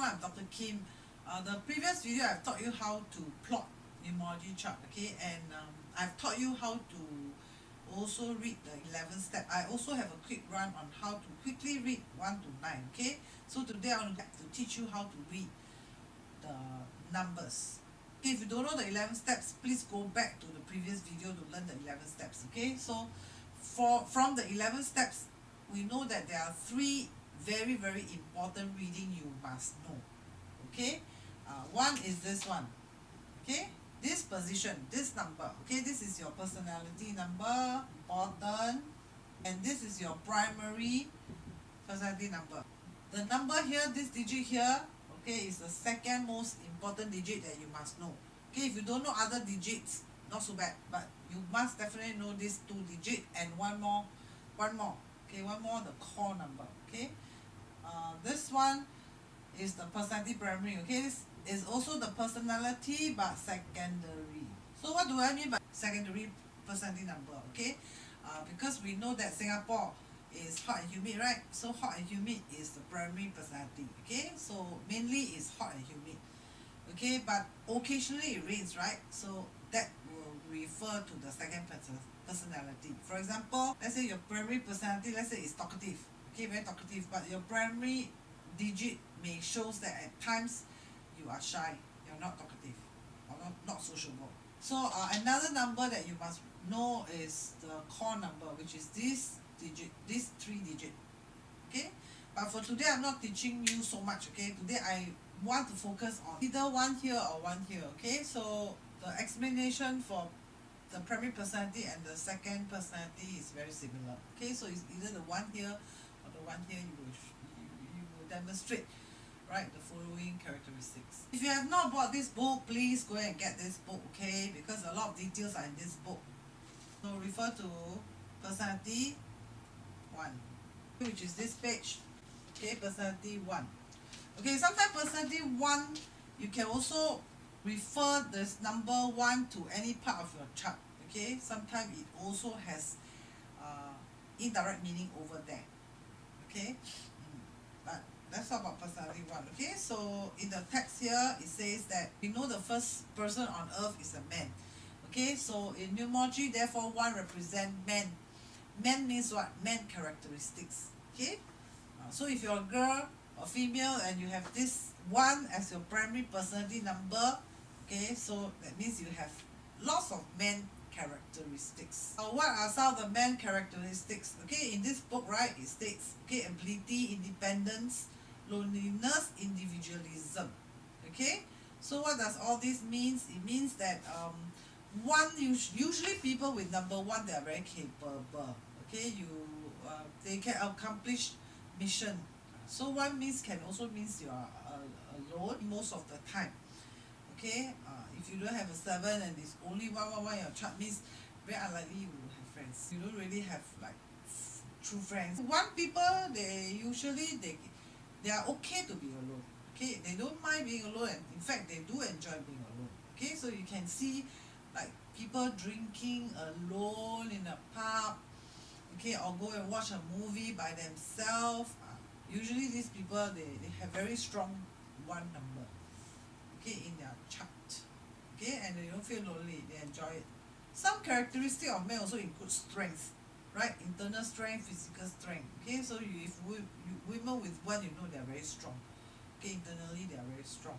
I'm Dr. Kim. The previous video I've taught you how to plot numerology chart, okay, and I've taught you how to also read the 11 step. I also have a quick run on how to quickly read 1 to 9, okay. So today I want to teach you how to read the numbers. Okay, if you don't know the 11 steps, please go back to the previous video to learn the 11 steps, okay. So from the 11 steps, we know that there are 3 very important reading you must know, okay. One is this one, okay, this position, this number, okay, this is your personality number, important, and this is your primary personality number. The number here, this digit here, okay, is the second most important digit that you must know. Okay, if you don't know other digits, not so bad, but you must definitely know these 2 digits and one more, okay, one more, the core number, okay. This one is the personality primary, okay. This is also the personality but secondary. So what do I mean by secondary personality number, okay? Because we know that Singapore is hot and humid, right? So hot and humid is the primary personality, okay. So mainly it's hot and humid, okay, but occasionally it rains, right? So that will refer to the second personality. For example, let's say your primary personality, let's say is talkative, okay, very talkative, but your primary digit may shows that at times you are shy, you're not talkative, or not sociable. So another number that you must know is the core number, which is this digit, this 3 digit, okay. But for today I'm not teaching you so much, okay. Today I want to focus on either 1 here or 1 here, okay. So the explanation for the primary personality and the second personality is very similar, okay. So it's either the 1 here or the 1 here. You will demonstrate, right, the following characteristics. If you have not bought this book, please go and get this book, okay, because a lot of details are in this book. So refer to personality 1, which is this page, okay, personality 1. Okay, sometimes personality 1, you can also refer this number 1 to any part of your chart, okay. Sometimes it also has indirect meaning over there, okay. But let's talk about personality 1, okay. So in the text here, it says that we know the first person on earth is a man, okay. So in numerology, therefore 1 represents man. Man means what? Man characteristics, okay. So if you're a girl or female and you have this 1 as your primary personality number, okay, so that means you have lots of man characteristics. What are some of the man characteristics? Okay, in this book, right, it states, okay, ability, independence, loneliness, individualism, okay. So what does all this means? It means that usually people with number 1, they are very capable, okay. They can accomplish mission. So 1 means can also means you are alone most of the time, okay. If you don't have a 7 and it's only 1 in your chart, means very unlikely you will have friends. You don't really have like true friends. 1 people, they usually they are okay to be alone, okay. They don't mind being alone, and in fact they do enjoy being alone, okay. So you can see like people drinking alone in a pub, okay, or go and watch a movie by themselves. Usually these people, they have very strong 1 number, okay, in their chart, okay, and they don't feel lonely, they enjoy it. Some characteristic of men also include strength, right, internal strength, physical strength, okay. So if women with 1, you know they are very strong, okay, internally they are very strong.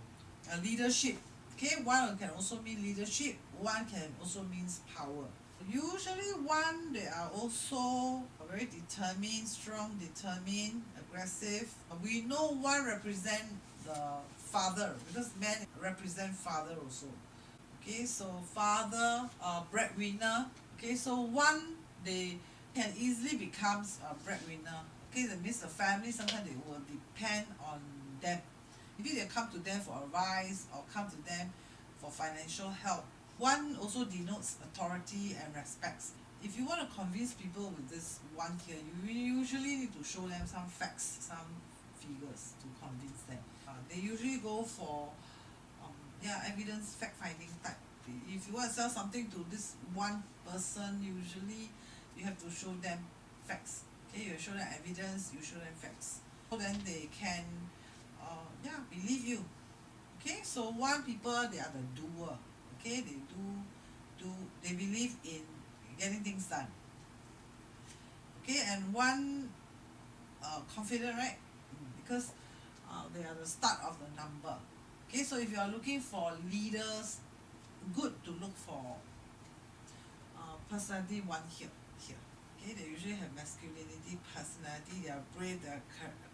Leadership, okay, 1 can also mean leadership, 1 can also means power. Usually 1, they are also very determined, strong, determined, aggressive. We know 1 represent the father, because men represent father also, okay. So father, breadwinner, okay. So 1, they can easily becomes a breadwinner, okay. That means the family sometimes they will depend on them. Maybe they come to them for advice or come to them for financial help. 1 also denotes authority and respects. If you want to convince people with this 1 here, you usually need to show them some facts, some figures to convince them. They usually go for evidence, fact-finding type. If you want to sell something to this 1 person, usually you have to show them facts. Okay, you show them evidence, you show them facts. So then they can believe so 1 people, they are the doer. Okay, they believe in getting things done. Okay, and 1 confident, right? Because they are the start of the number. Okay, so if you are looking for leaders, good to look for personality 1 here. Okay, they usually have masculinity, personality, they are brave, they are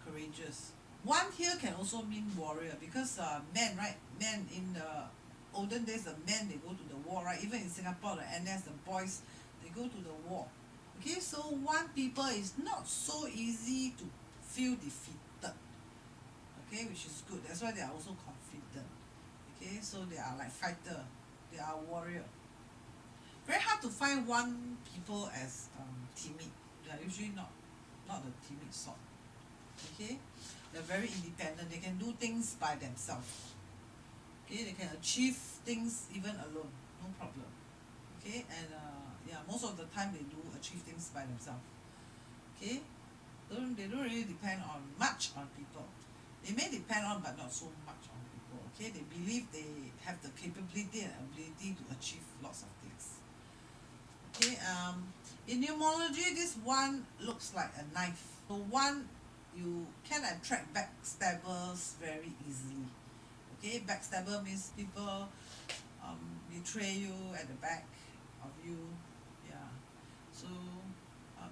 courageous. 1 here can also mean warrior, because men, right? Men in the olden days, the men, they go to the war, right? Even in Singapore, the NS, the boys, they go to the war. Okay, so 1 people is not so easy to feel defeated. Okay, which is good. That's why they are also confident. Okay, so they are like fighter, they are warrior. Very hard to find 1 people as timid. They are usually not the timid sort. Okay, they're very independent. They can do things by themselves. Okay, they can achieve things even alone, no problem. Okay, and yeah, most of the time they do achieve things by themselves. Okay, they don't really depend on much on people. They may depend on, but not so much on people. Okay, they believe they have the capability and ability to achieve lots of things. Okay, in numerology, this 1 looks like a knife. So 1, you can attract backstabbers very easily. Okay, backstabber means people betray you at the back of you. Yeah, so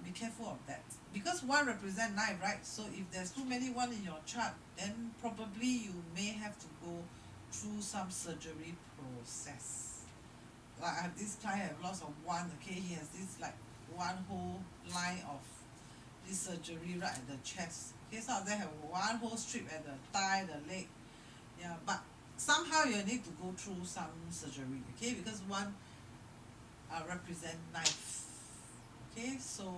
be careful of that. Because 1 represents knife, right? So if there's too many 1 in your chart, then probably you may have to go through some surgery process. Like I have this client have lots of 1. Okay, he has this like 1 whole line of this surgery right at the chest. Okay, some of them have 1 whole strip at the thigh, the leg. Yeah, but somehow you need to go through some surgery. Okay, because 1 represent knife. Okay, so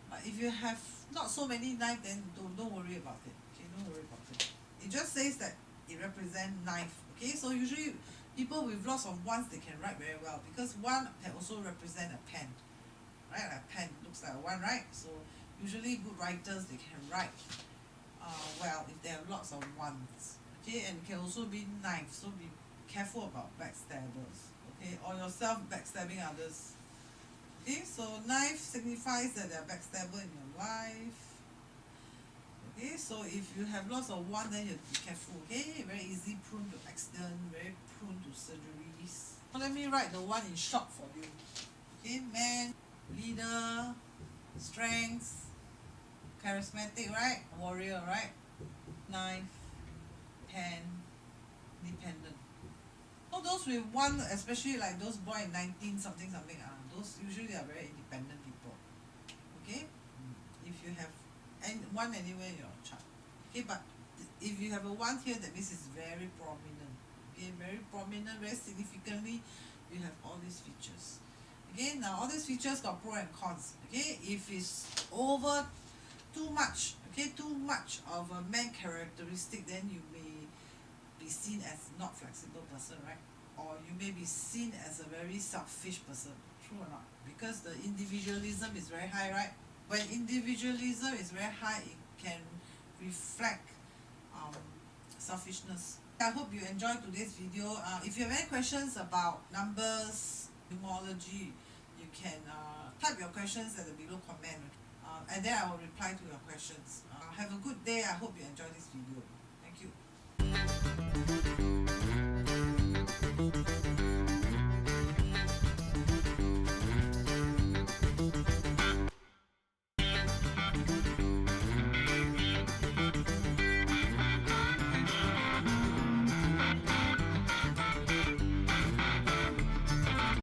but if you have not so many knife, then don't worry about it. Okay, don't worry about it. It just says that it represents knife. Okay, so usually people with lots of 1s, they can write very well, because 1 can also represent a pen, right? A pen looks like a 1, right? So usually good writers, they can write well if they have lots of 1s. Okay, and it can also be knife, so be careful about backstabbers. Okay, or yourself backstabbing others. Okay, so knife signifies that there are backstabber in your life. Okay, so if you have lots of 1, then you have to be careful. Okay, very easy, prone to accident, very prone to surgeries. So let me write the 1 in short for you. Okay, man, leader, strength, charismatic, right? Warrior, right? Knife, pen, dependent. So those with 1, especially like those born in 19 something, those usually are very independent people. Okay, if you have 1 anywhere in your chart. Okay, but if you have a 1 here, that means it's very prominent. Okay, very prominent, very significantly, you have all these features. Okay, now all these features got pros and cons. Okay, if it's over too much, okay, too much of a man characteristic, then you may be seen as not flexible person, right? Or you may be seen as a very selfish person. True or not? Because the individualism is very high, right? When individualism is very high, it can reflect selfishness. I hope you enjoyed today's video. If you have any questions about numbers, numerology, you can type your questions at the below comment, and then I will reply to your questions. Have a good day. I hope you enjoyed this video.